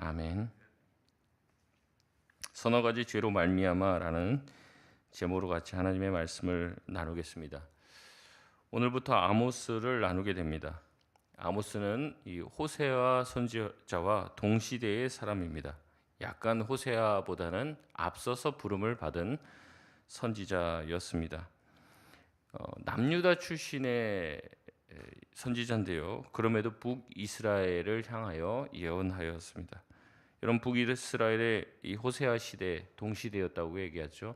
아멘. 서너 가지 죄로 말미암아라는 제목으로 같이 하나님의 말씀을 나누겠습니다. 오늘부터 아모스를 나누게 됩니다. 아모스는 이 호세아 선지자와 동시대의 사람입니다. 약간 호세아보다는 앞서서 부름을 받은 선지자였습니다. 남유다 출신의 선지자인데요. 그럼에도 북이스라엘을 향하여 예언하였습니다. 여러분, 북이스라엘의 이 호세아 시대 동시대였다고 얘기하죠.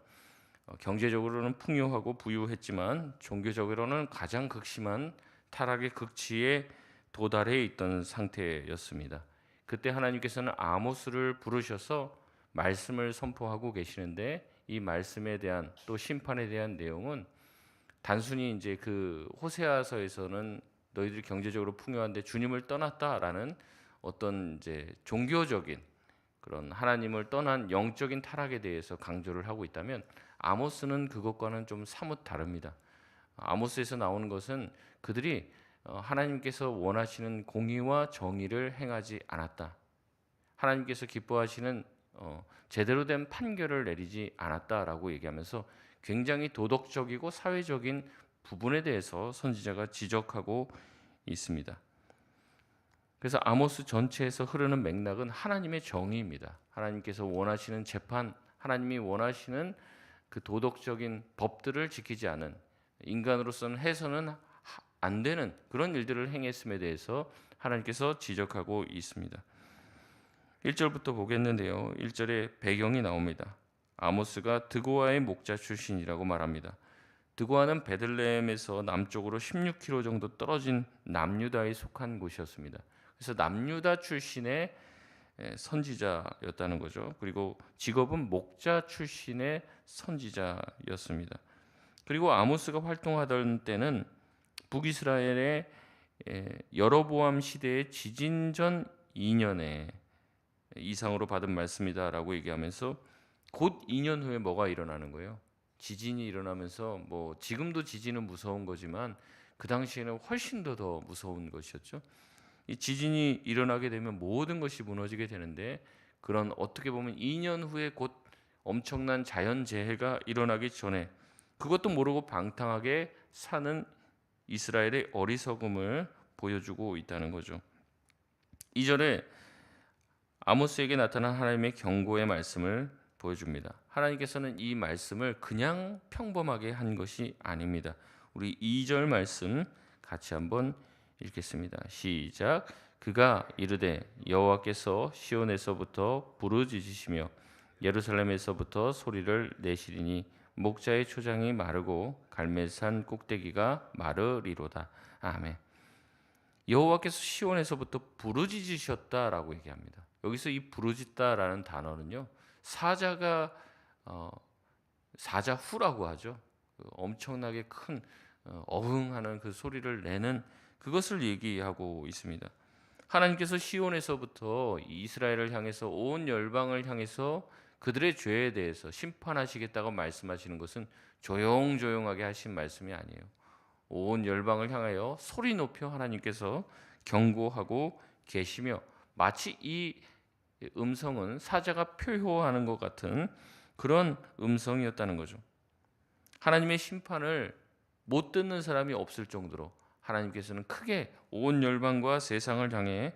경제적으로는 풍요하고 부유했지만 종교적으로는 가장 극심한 타락의 극치에 도달해 있던 상태였습니다. 그때 하나님께서는 아모스를 부르셔서 말씀을 선포하고 계시는데, 이 말씀에 대한 또 심판에 대한 내용은 단순히 이제 그 호세아서에서는 너희들이 경제적으로 풍요한데 주님을 떠났다라는 어떤 이제 종교적인 그런 하나님을 떠난 영적인 타락에 대해서 강조를 하고 있다면, 아모스는 그것과는 좀 사뭇 다릅니다. 아모스에서 나오는 것은 그들이 하나님께서 원하시는 공의와 정의를 행하지 않았다, 하나님께서 기뻐하시는 제대로 된 판결을 내리지 않았다라고 얘기하면서 굉장히 도덕적이고 사회적인 부분에 대해서 선지자가 지적하고 있습니다. 그래서 아모스 전체에서 흐르는 맥락은 하나님의 정의입니다. 하나님께서 원하시는 재판, 하나님이 원하시는 그 도덕적인 법들을 지키지 않은, 인간으로서는 해서는 안 되는 그런 일들을 행했음에 대해서 하나님께서 지적하고 있습니다. 1절부터 보겠는데요. 1절에 배경이 나옵니다. 아모스가 드고아의 목자 출신이라고 말합니다. 드고아는 베들레헴에서 남쪽으로 16km 정도 떨어진 남유다에 속한 곳이었습니다. 그래서 남유다 출신의 선지자였다는 거죠. 그리고 직업은 목자 출신의 선지자였습니다. 그리고 아모스가 활동하던 때는 북이스라엘의 여로보암 시대의 지진 전 2년에 이상으로 받은 말씀이다라고 얘기하면서 곧 2년 후에 뭐가 일어나는 거예요? 지진이 일어나면서, 뭐 지금도 지진은 무서운 거지만 그 당시에는 훨씬 더 무서운 것이었죠. 이 지진이 일어나게 되면 모든 것이 무너지게 되는데, 그런 어떻게 보면 2년 후에 곧 엄청난 자연재해가 일어나기 전에 그것도 모르고 방탕하게 사는 이스라엘의 어리석음을 보여주고 있다는 거죠. 2절에 아모스에게 나타난 하나님의 경고의 말씀을 보여줍니다. 하나님께서는 이 말씀을 그냥 평범하게 한 것이 아닙니다. 우리 2절 말씀 같이 한번 읽겠습니다. 시작. 그가 이르되 여호와께서 시온에서부터 부르짖으시며 예루살렘에서부터 소리를 내시리니 목자의 초장이 마르고 갈멜산 꼭대기가 마르리로다. 아멘. 여호와께서 시온에서부터 부르짖으셨다라고 얘기합니다. 여기서 이 부르짖다라는 단어는요, 사자가 사자후라고 하죠. 엄청나게 큰 어흥하는 그 소리를 내는 그것을 얘기하고 있습니다. 하나님께서 시온에서부터 이스라엘을 향해서, 온 열방을 향해서 그들의 죄에 대해서 심판하시겠다고 말씀하시는 것은 조용조용하게 하신 말씀이 아니에요. 온 열방을 향하여 소리 높여 하나님께서 경고하고 계시며, 마치 이 음성은 사자가 표효하는 것 같은 그런 음성이었다는 거죠. 하나님의 심판을 못 듣는 사람이 없을 정도로 하나님께서는 크게 온 열방과 세상을 향해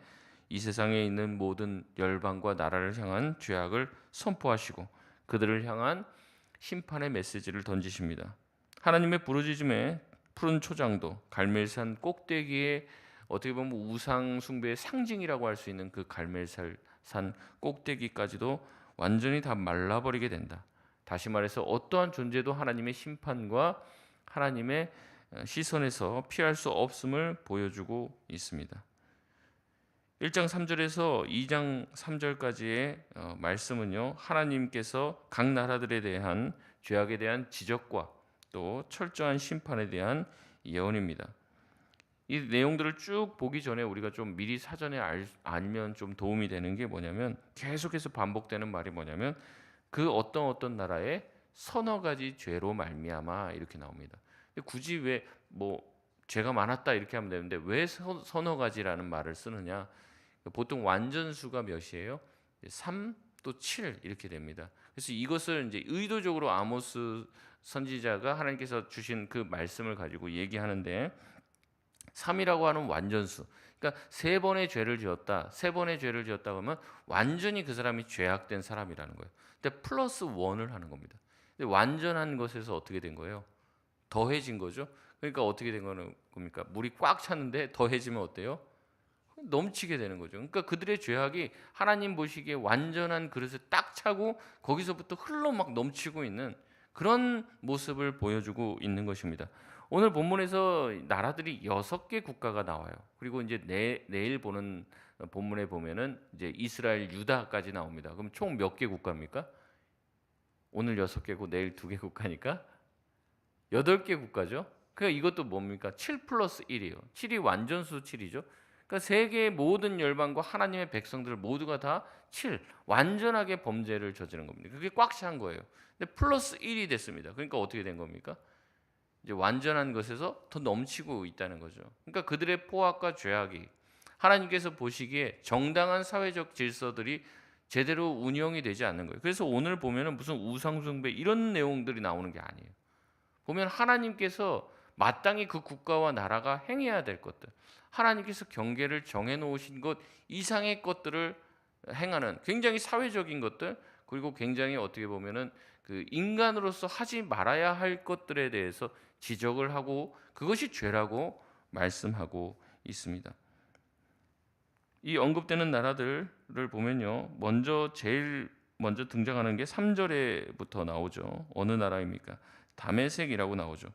이 세상에 있는 모든 열방과 나라를 향한 죄악을 선포하시고 그들을 향한 심판의 메시지를 던지십니다. 하나님의 부르짖음에 푸른 초장도, 갈멜산 꼭대기에 어떻게 보면 우상 숭배의 상징이라고 할 수 있는 그 갈멜산 꼭대기까지도 완전히 다 말라버리게 된다. 다시 말해서 어떠한 존재도 하나님의 심판과 하나님의 시선에서 피할 수 없음을 보여주고 있습니다. 1장 3절에서 2장 3절까지의 말씀은요, 하나님께서 각 나라들에 대한 죄악에 대한 지적과 또 철저한 심판에 대한 예언입니다. 이 내용들을 쭉 보기 전에 우리가 좀 미리 사전에 알면 좀 도움이 되는 게 뭐냐면, 계속해서 반복되는 말이 뭐냐면, 그 어떤 나라의 서너 가지 죄로 말미암아 이렇게 나옵니다. 굳이 왜 뭐 죄가 많았다 이렇게 하면 되는데 왜 서너 가지라는 말을 쓰느냐? 보통 완전수가 몇이에요? 3 또 7 이렇게 됩니다. 그래서 이것을 이제 의도적으로 아모스 선지자가 하나님께서 주신 그 말씀을 가지고 얘기하는데 3이라고 하는 완전수. 그러니까 세 번의 죄를 지었다. 세 번의 죄를 지었다 그러면 완전히 그 사람이 죄악된 사람이라는 거예요. 근데 플러스 1을 하는 겁니다. 근데 완전한 것에서 어떻게 된 거예요? 더해진 거죠. 그러니까 어떻게 된 겁니까? 물이 꽉 찼는데 더해지면 어때요? 넘치게 되는 거죠. 그러니까 그들의 죄악이 하나님 보시기에 완전한 그릇에 딱 차고 거기서부터 흘러 막 넘치고 있는 그런 모습을 보여주고 있는 것입니다. 오늘 본문에서 나라들이 6개 국가가 나와요. 그리고 이제 내일 보는 본문에 보면은 이제 이스라엘, 유다까지 나옵니다. 그럼 총 몇 개 국가입니까? 오늘 6개고 내일 2개 국가니까 8개 국가죠. 그러니까 이것도 뭡니까? 7 플러스 1이에요. 7이 완전수 7이죠. 그러니까 세계의 모든 열방과 하나님의 백성들 모두가 다 7, 완전하게 범죄를 저지른 겁니다. 그게 꽉 찬 거예요. 근데 플러스 1이 됐습니다. 그러니까 어떻게 된 겁니까? 이제 완전한 것에서 더 넘치고 있다는 거죠. 그러니까 그들의 포악과 죄악이 하나님께서 보시기에 정당한 사회적 질서들이 제대로 운영이 되지 않는 거예요. 그래서 오늘 보면은 무슨 우상숭배 이런 내용들이 나오는 게 아니에요. 보면 하나님께서 마땅히 그 국가와 나라가 행해야 될 것들, 하나님께서 경계를 정해 놓으신 것 이상의 것들을 행하는 굉장히 사회적인 것들, 그리고 굉장히 어떻게 보면은 그 인간으로서 하지 말아야 할 것들에 대해서 지적을 하고 그것이 죄라고 말씀하고 있습니다. 이 언급되는 나라들을 보면요, 제일 먼저 등장하는 게 3절에부터 나오죠. 어느 나라입니까? 다메섹이라고 나오죠.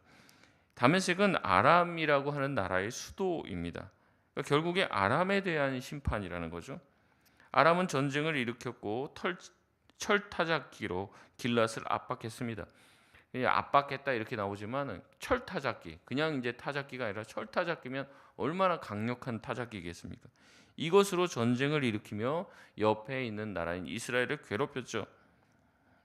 다메섹은 아람이라고 하는 나라의 수도입니다. 그러니까 결국에 아람에 대한 심판이라는 거죠. 아람은 전쟁을 일으켰고 철타작기로 길랏을 압박했습니다. 압박했다 이렇게 나오지만 철타작기, 그냥 이제 타작기가 아니라 철타작기면 얼마나 강력한 타작기겠습니까? 이것으로 전쟁을 일으키며 옆에 있는 나라인 이스라엘을 괴롭혔죠.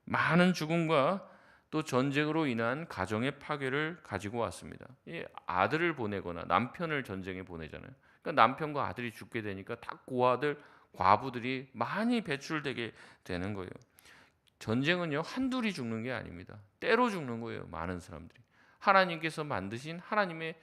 많은 죽음과 또 전쟁으로 인한 가정의 파괴를 가지고 왔습니다. 아들을 보내거나 남편을 전쟁에 보내잖아요. 그러니까 남편과 아들이 죽게 되니까 다 고아들, 과부들이 많이 배출되게 되는 거예요. 전쟁은요, 한둘이 죽는 게 아닙니다. 때로 죽는 거예요. 많은 사람들이. 하나님께서 만드신 하나님의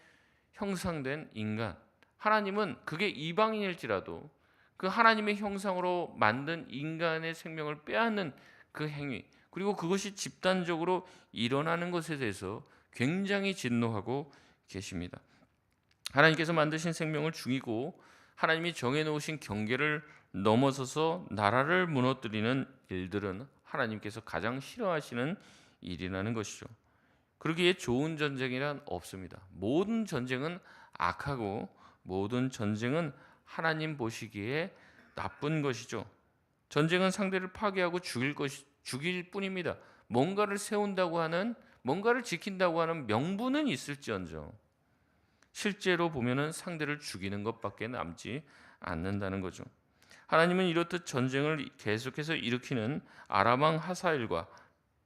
형상된 인간, 하나님은 그게 이방인일지라도 그 하나님의 형상으로 만든 인간의 생명을 빼앗는 그 행위, 그리고 그것이 집단적으로 일어나는 것에 대해서 굉장히 진노하고 계십니다. 하나님께서 만드신 생명을 죽이고 하나님이 정해놓으신 경계를 넘어서서 나라를 무너뜨리는 일들은 하나님께서 가장 싫어하시는 일이라는 것이죠. 그러기에 좋은 전쟁이란 없습니다. 모든 전쟁은 악하고 모든 전쟁은 하나님 보시기에 나쁜 것이죠. 전쟁은 상대를 파괴하고 죽일 뿐입니다. 뭔가를 세운다고 하는, 뭔가를 지킨다고 하는 명분은 있을지언정 실제로 보면은 상대를 죽이는 것밖에 남지 않는다는 거죠. 하나님은 이렇듯 전쟁을 계속해서 일으키는 아람 왕 하사엘과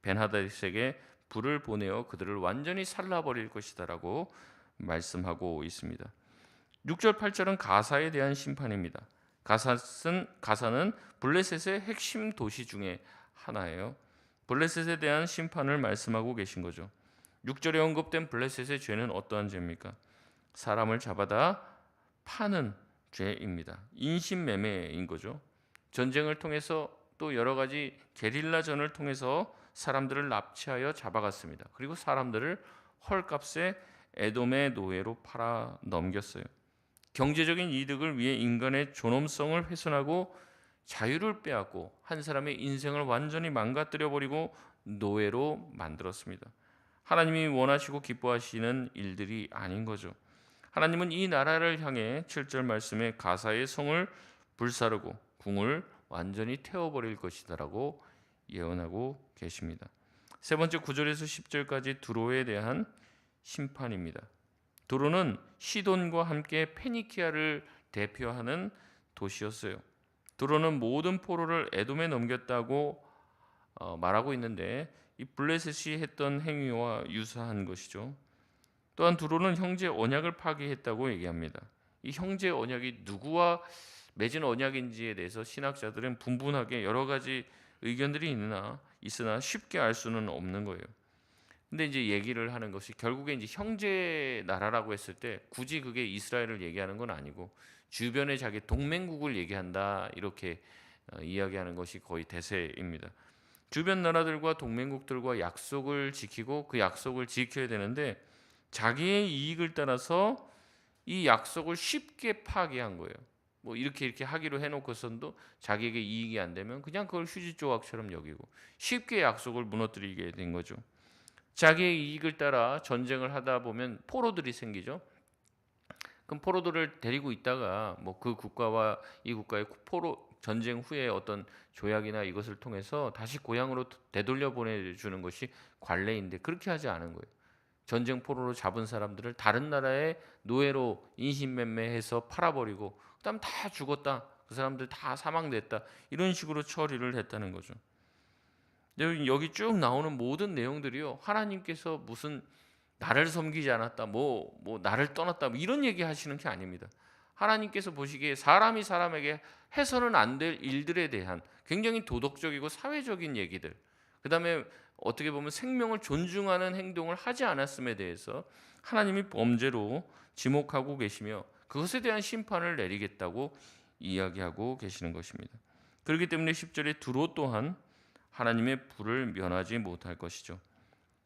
벤하닷에게 불을 보내어 그들을 완전히 살라버릴 것이다라고 말씀하고 있습니다. 6절 8절은 가사에 대한 심판입니다. 가사는 블레셋의 핵심 도시 중에 하나예요. 블레셋에 대한 심판을 말씀하고 계신 거죠. 6절에 언급된 블레셋의 죄는 어떠한 죄입니까? 사람을 잡아다 파는 죄입니다. 인신매매인 거죠. 전쟁을 통해서 또 여러 가지 게릴라전을 통해서 사람들을 납치하여 잡아갔습니다. 그리고 사람들을 헐값에 에돔의 노예로 팔아 넘겼어요. 경제적인 이득을 위해 인간의 존엄성을 훼손하고 자유를 빼앗고 한 사람의 인생을 완전히 망가뜨려 버리고 노예로 만들었습니다. 하나님이 원하시고 기뻐하시는 일들이 아닌 거죠. 하나님은 이 나라를 향해 7절 말씀에 가사의 성을 불사르고 궁을 완전히 태워버릴 것이다라고 예언하고 계십니다. 세 번째 9절에서 10절까지 두로에 대한 심판입니다. 두로는 시돈과 함께 페니키아를 대표하는 도시였어요. 두로는 모든 포로를 에돔에 넘겼다고 말하고 있는데 이 블레셋이 했던 행위와 유사한 것이죠. 또한 두로는 형제 언약을 파기했다고 얘기합니다. 이 형제 언약이 누구와 맺은 언약인지에 대해서 신학자들은 분분하게 여러 가지 의견들이 있으나 쉽게 알 수는 없는 거예요. 근데 이제 얘기를 하는 것이 결국에 이제 형제 나라라고 했을 때 굳이 그게 이스라엘을 얘기하는 건 아니고 주변의 자기 동맹국을 얘기한다 이렇게 이야기하는 것이 거의 대세입니다. 주변 나라들과 동맹국들과 약속을 지키고 그 약속을 지켜야 되는데 자기의 이익을 따라서 이 약속을 쉽게 파기한 거예요. 뭐 이렇게 하기로 해놓고선도 자기에게 이익이 안 되면 그냥 그걸 휴지 조각처럼 여기고 쉽게 약속을 무너뜨리게 된 거죠. 자기의 이익을 따라 전쟁을 하다 보면 포로들이 생기죠. 그럼 포로들을 데리고 있다가 뭐 그 국가와 이 국가의 포로 전쟁 후에 어떤 조약이나 이것을 통해서 다시 고향으로 되돌려 보내주는 것이 관례인데 그렇게 하지 않은 거예요. 전쟁 포로로 잡은 사람들을 다른 나라의 노예로 인신매매해서 팔아버리고 그다음 다 죽었다. 그 사람들 다 사망됐다. 이런 식으로 처리를 했다는 거죠. 여기 쭉 나오는 모든 내용들이요. 하나님께서 무슨 나를 섬기지 않았다. 뭐 나를 떠났다. 뭐 이런 얘기 하시는 게 아닙니다. 하나님께서 보시기에 사람이 사람에게 해서는 안 될 일들에 대한 굉장히 도덕적이고 사회적인 얘기들. 그다음에 어떻게 보면 생명을 존중하는 행동을 하지 않았음에 대해서 하나님이 범죄로 지목하고 계시며 그것에 대한 심판을 내리겠다고 이야기하고 계시는 것입니다. 그렇기 때문에 10절에 두로 또한 하나님의 불을 면하지 못할 것이죠.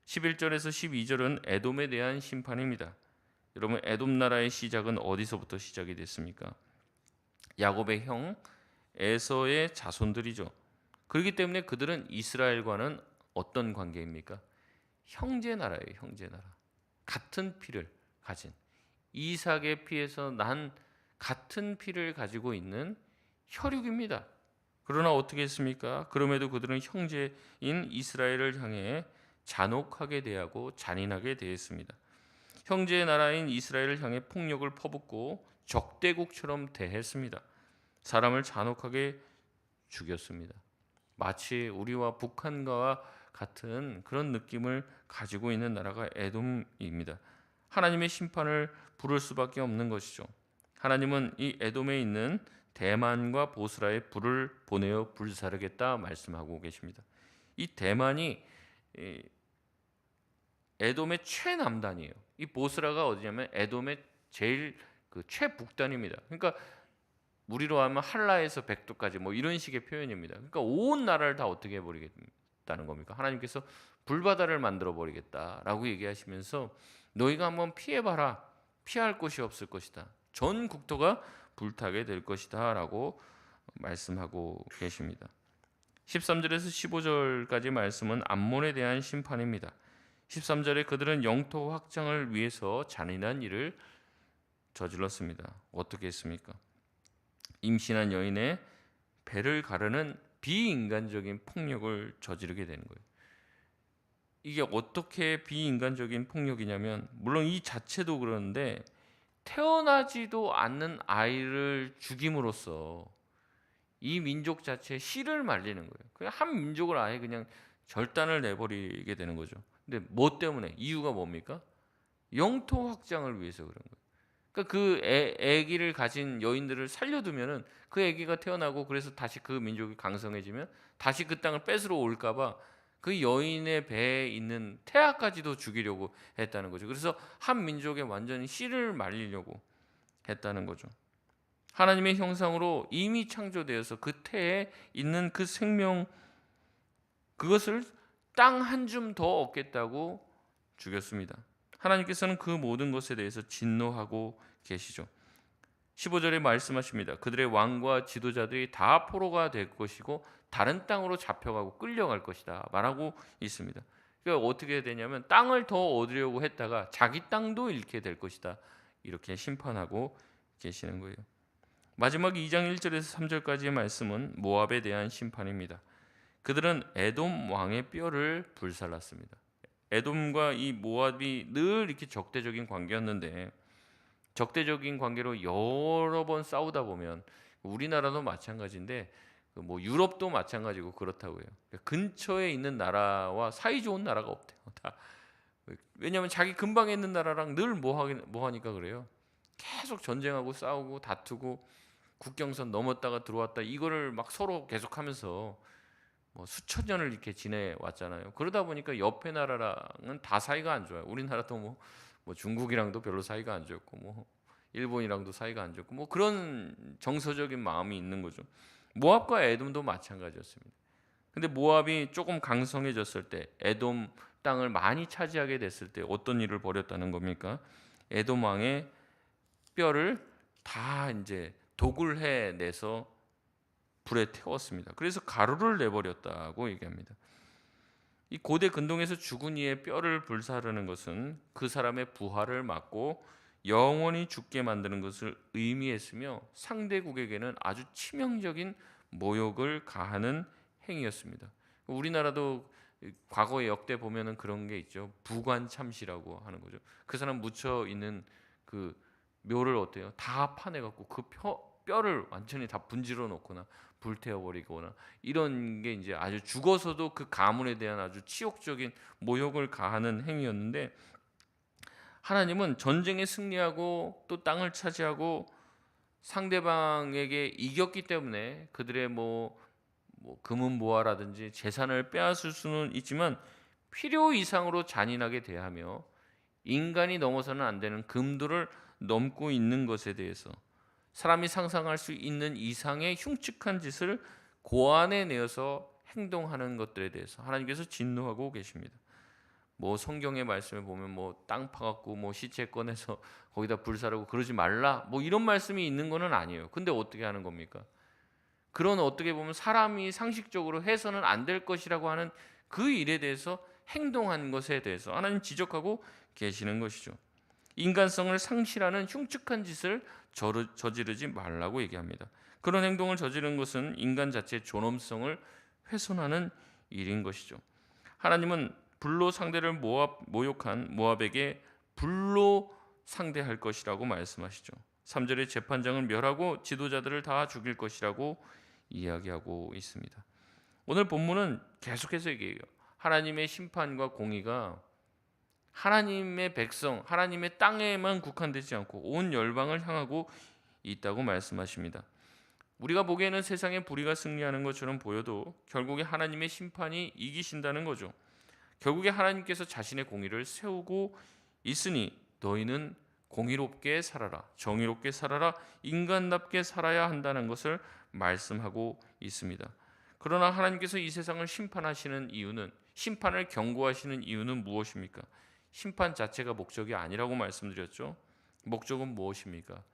11절에서 12절은 에돔에 대한 심판입니다. 여러분 에돔 나라의 시작은 어디서부터 시작이 됐습니까? 야곱의 형 에서의 자손들이죠. 그렇기 때문에 그들은 이스라엘과는 어떤 관계입니까? 형제 나라예요. 형제 나라. 같은 피를 가진 이삭의 피에서 난 같은 피를 가지고 있는 혈육입니다. 그러나 어떻게 했습니까? 그럼에도 그들은 형제인 이스라엘을 향해 잔혹하게 대하고 잔인하게 대했습니다. 형제의 나라인 이스라엘을 향해 폭력을 퍼붓고 적대국처럼 대했습니다. 사람을 잔혹하게 죽였습니다. 마치 우리와 북한과 같은 그런 느낌을 가지고 있는 나라가 에돔입니다. 하나님의 심판을 부를 수밖에 없는 것이죠. 하나님은 이 에돔에 있는 대만과 보스라에 불을 보내어 불사르겠다 말씀하고 계십니다. 이 대만이 에돔의 최남단이에요. 이 보스라가 어디냐면 에돔의 제일 그 최북단입니다. 그러니까 우리로 하면 한라에서 백두까지 뭐 이런 식의 표현입니다. 그러니까 온 나라를 다 어떻게 해버리겠다는 겁니까? 하나님께서 불바다를 만들어 버리겠다라고 얘기하시면서 너희가 한번 피해봐라. 피할 곳이 없을 것이다. 전 국토가 불타게 될 것이다 라고 말씀하고 계십니다. 13절에서 15절까지 말씀은 암몬에 대한 심판입니다. 13절에 그들은 영토 확장을 위해서 잔인한 일을 저질렀습니다. 어떻게 했습니까? 임신한 여인의 배를 가르는 비인간적인 폭력을 저지르게 되는 거예요. 이게 어떻게 비인간적인 폭력이냐면 물론 이 자체도 그러는데 태어나지도 않는 아이를 죽임으로써 이 민족 자체에 씨를 말리는 거예요. 그냥 한 민족을 아예 그냥 절단을 내버리게 되는 거죠. 근데 뭐 때문에? 이유가 뭡니까? 영토 확장을 위해서 그런 거예요. 그러니까 그 아기를 가진 여인들을 살려두면은 그 아기가 태어나고 그래서 다시 그 민족이 강성해지면 다시 그 땅을 뺏으러 올까봐 그 여인의 배에 있는 태아까지도 죽이려고 했다는 거죠. 그래서 한 민족에 완전히 씨를 말리려고 했다는 거죠. 하나님의 형상으로 이미 창조되어서 그 태에 있는 그 생명 그것을 땅 한 줌 더 얻겠다고 죽였습니다. 하나님께서는 그 모든 것에 대해서 진노하고 계시죠. 15절에 말씀하십니다. 그들의 왕과 지도자들이 다 포로가 될 것이고 다른 땅으로 잡혀가고 끌려갈 것이다 말하고 있습니다. 그러니까 어떻게 되냐면 땅을 더 얻으려고 했다가 자기 땅도 잃게 될 것이다 이렇게 심판하고 계시는 거예요. 마지막 2장 1절에서 3절까지의 말씀은 모압에 대한 심판입니다. 그들은 에돔 왕의 뼈를 불살랐습니다. 에돔과 이 모압이 늘 이렇게 적대적인 관계였는데 적대적인 관계로 여러 번 싸우다 보면 우리나라도 마찬가지인데 뭐 유럽도 마찬가지고 그렇다고요. 근처에 있는 나라와 사이좋은 나라가 없대요. 다 왜냐하면 자기 근방에 있는 나라랑 늘 뭐 하니까 그래요. 계속 전쟁하고 싸우고 다투고 국경선 넘었다가 들어왔다 이거를 막 서로 계속하면서 뭐 수천 년을 이렇게 지내왔잖아요. 그러다 보니까 옆에 나라랑은 다 사이가 안 좋아요. 우리나라도 뭐 중국이랑도 별로 사이가 안 좋고 뭐 일본이랑도 사이가 안 좋고 뭐 그런 정서적인 마음이 있는 거죠. 모압과 에돔도 마찬가지였습니다. 근데 모압이 조금 강성해졌을 때 에돔 땅을 많이 차지하게 됐을 때 어떤 일을 벌였다는 겁니까? 에돔 왕의 뼈를 다 이제 독을 해내서 불에 태웠습니다. 그래서 가루를 내버렸다고 얘기합니다. 이 고대 근동에서 죽은 이의 뼈를 불사르는 것은 그 사람의 부활을 막고 영원히 죽게 만드는 것을 의미했으며 상대국에게는 아주 치명적인 모욕을 가하는 행위였습니다. 우리나라도 과거 역대 보면은 그런 게 있죠. 부관참시라고 하는 거죠. 그 사람 묻혀 있는 그 묘를 어때요? 다 파내갖고 그 뼈를 완전히 다 분질러 놓거나 불태워버리거나 이런 게 이제 아주 죽어서도 그 가문에 대한 아주 치욕적인 모욕을 가하는 행위였는데, 하나님은 전쟁에 승리하고 또 땅을 차지하고 상대방에게 이겼기 때문에 그들의 뭐 금은 보화라든지 재산을 빼앗을 수는 있지만 필요 이상으로 잔인하게 대하며 인간이 넘어서는 안 되는 금도를 넘고 있는 것에 대해서 사람이 상상할 수 있는 이상의 흉측한 짓을 고안해 내어서 행동하는 것들에 대해서 하나님께서 진노하고 계십니다. 뭐 성경의 말씀에 보면 뭐 땅 파갖고 뭐 시체 꺼내서 거기다 불사르고 그러지 말라 뭐 이런 말씀이 있는 거는 아니에요. 근데 어떻게 하는 겁니까? 그런 어떻게 보면 사람이 상식적으로 해서는 안 될 것이라고 하는 그 일에 대해서 행동한 것에 대해서 하나님 지적하고 계시는 것이죠. 인간성을 상실하는 흉측한 짓을 저지르지 말라고 얘기합니다. 그런 행동을 저지르는 것은 인간 자체의 존엄성을 훼손하는 일인 것이죠. 하나님은 불로 상대를 모욕한 모압에게 불로 상대할 것이라고 말씀하시죠. 3절에 재판장을 멸하고 지도자들을 다 죽일 것이라고 이야기하고 있습니다. 오늘 본문은 계속해서 얘기해요. 하나님의 심판과 공의가 하나님의 백성, 하나님의 땅에만 국한되지 않고 온 열방을 향하고 있다고 말씀하십니다. 우리가 보기에는 세상의 불의가 승리하는 것처럼 보여도 결국에 하나님의 심판이 이기신다는 거죠. 결국에 하나님께서 자신의 공의를 세우고 있으니 너희는 공의롭게 살아라, 정의롭게 살아라, 인간답게 살아야 한다는 것을 말씀하고 있습니다. 그러나 하나님께서 이 세상을 심판하시는 이유는, 심판을 경고하시는 이유는 무엇입니까? 심판 자체가 목적이 아니라고 말씀드렸죠. 목적은 무엇입니까?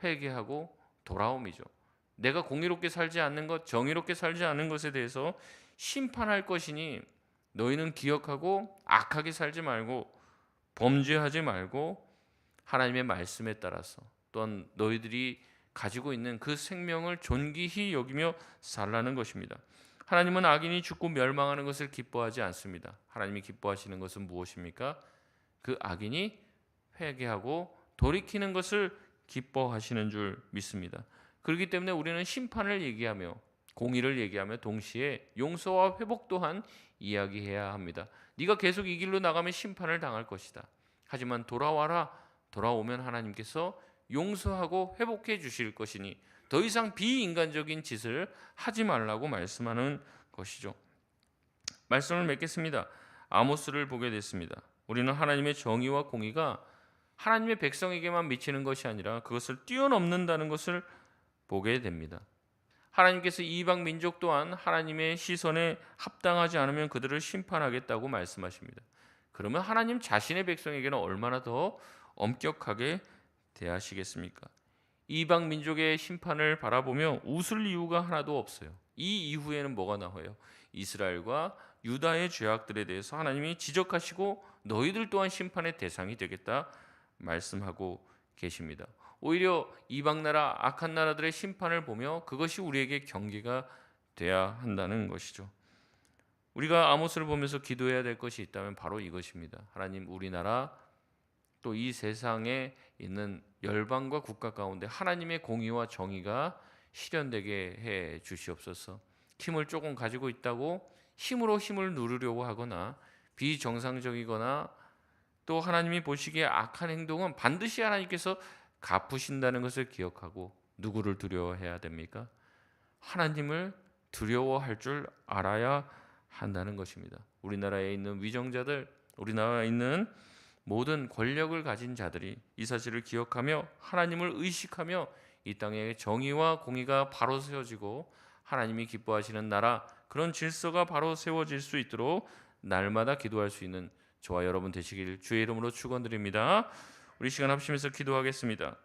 회개하고 돌아옴이죠. 내가 공의롭게 살지 않는 것, 정의롭게 살지 않는 것에 대해서 심판할 것이니 너희는 기억하고 악하게 살지 말고 범죄하지 말고 하나님의 말씀에 따라서 또한 너희들이 가지고 있는 그 생명을 존귀히 여기며 살라는 것입니다. 하나님은 악인이 죽고 멸망하는 것을 기뻐하지 않습니다. 하나님이 기뻐하시는 것은 무엇입니까? 그 악인이 회개하고 돌이키는 것을 기뻐하시는 줄 믿습니다. 그렇기 때문에 우리는 심판을 얘기하며 공의를 얘기하며 동시에 용서와 회복 또한 이야기해야 합니다. 네가 계속 이 길로 나가면 심판을 당할 것이다. 하지만 돌아와라. 돌아오면 하나님께서 용서하고 회복해 주실 것이니 더 이상 비인간적인 짓을 하지 말라고 말씀하는 것이죠. 말씀을 맺겠습니다. 아모스를 보게 됐습니다. 우리는 하나님의 정의와 공의가 하나님의 백성에게만 미치는 것이 아니라 그것을 뛰어넘는다는 것을 보게 됩니다. 하나님께서 이방 민족 또한 하나님의 시선에 합당하지 않으면 그들을 심판하겠다고 말씀하십니다. 그러면 하나님 자신의 백성에게는 얼마나 더 엄격하게 대하시겠습니까? 이방 민족의 심판을 바라보며 웃을 이유가 하나도 없어요. 이 이후에는 뭐가 나와요? 이스라엘과 유다의 죄악들에 대해서 하나님이 지적하시고 너희들 또한 심판의 대상이 되겠다 말씀하고 계십니다. 오히려 이방 나라, 악한 나라들의 심판을 보며 그것이 우리에게 경계가 돼야 한다는 것이죠. 우리가 아모스를 보면서 기도해야 될 것이 있다면 바로 이것입니다. 하나님, 우리나라 또 이 세상에 있는 열방과 국가 가운데 하나님의 공의와 정의가 실현되게 해 주시옵소서. 힘을 조금 가지고 있다고 힘으로 힘을 누르려고 하거나 비정상적이거나 또 하나님이 보시기에 악한 행동은 반드시 하나님께서 갚으신다는 것을 기억하고 누구를 두려워해야 됩니까? 하나님을 두려워할 줄 알아야 한다는 것입니다. 우리나라에 있는 위정자들, 우리나라에 있는 모든 권력을 가진 자들이 이 사실을 기억하며 하나님을 의식하며 이 땅에 정의와 공의가 바로 세워지고 하나님이 기뻐하시는 나라, 그런 질서가 바로 세워질 수 있도록 날마다 기도할 수 있는 저와 여러분 되시길 주의 이름으로 축원드립니다. 우리 시간 합심해서 기도하겠습니다.